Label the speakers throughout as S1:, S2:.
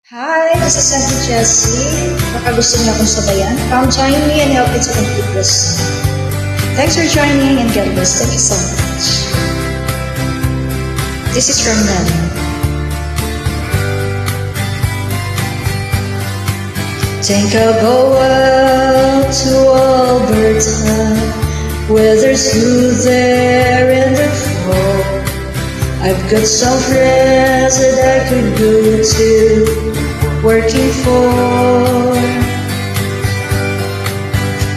S1: Hi, this is Auntie Jessie. Baka gusto niyo akong sabayan? Come join me and help me to complete this song. Thanks for joining and God bless. Thank you so much. This is from Nelly. Think I'll go out to Alberta, where there's blue there in the fall. I've got some friends that I could go to, working for.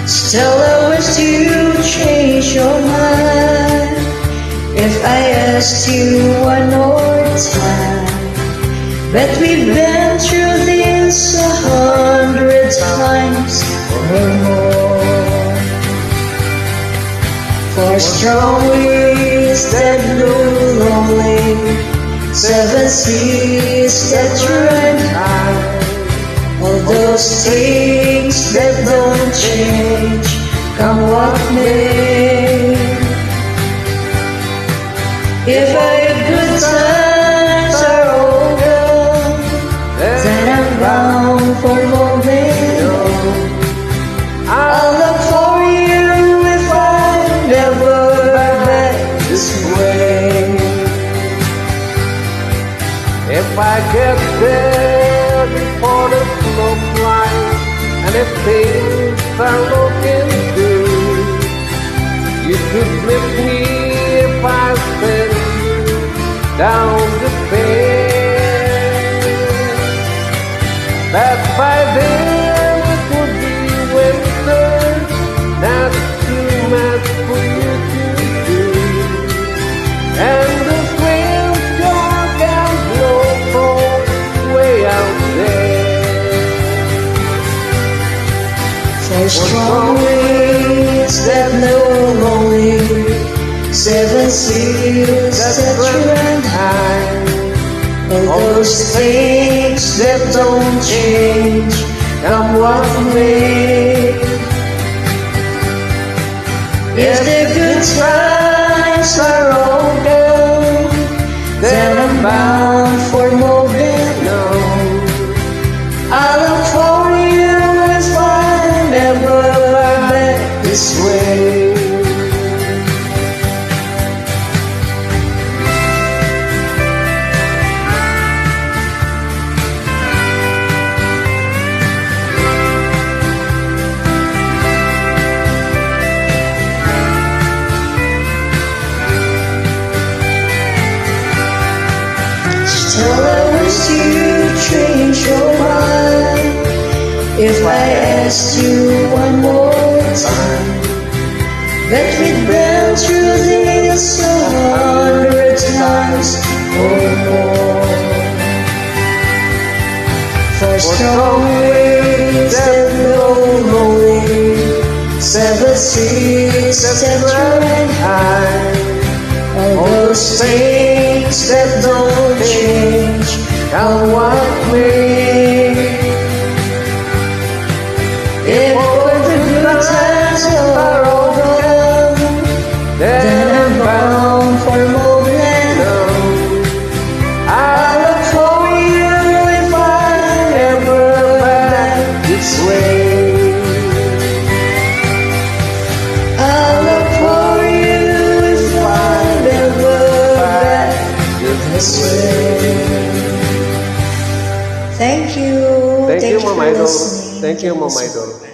S1: Still I wish you change your mind if I asked you one more time. But we've been through this 100 times or more. For strong winds that blow lonely, 7 seas that run high, all those things that don't change, come what may. If I had good times are all gone, then I'm bound for more than I'll look for you if I never back this way.
S2: If I get there before the smoke line, and if things are looking good, you could lift me if I send you down the pain. That by then it would be winter, not too much for you to do, and the winds sure can blow from way out there.
S1: For strong winds that blow lonely, 7 seas that run high, all those things that don't change, come what may. If the good times are all gone, then I'm bound for more than known. I'll look for you if I never back this way. Still I wish you change your mind if I asked you one more time. But we've been through this 100 times or more. For strong winds that blow lonely, 7 seas that run high, all those things that don't change, come what may. If all the good times are all gone, then I'm bound for more than known. I'll look for you if I never back this way. I'll look for you if I never back this way. Thank you.
S2: Thank you,
S1: for
S2: Mama Idol.
S1: listening.
S2: Thank you, Mama Idol.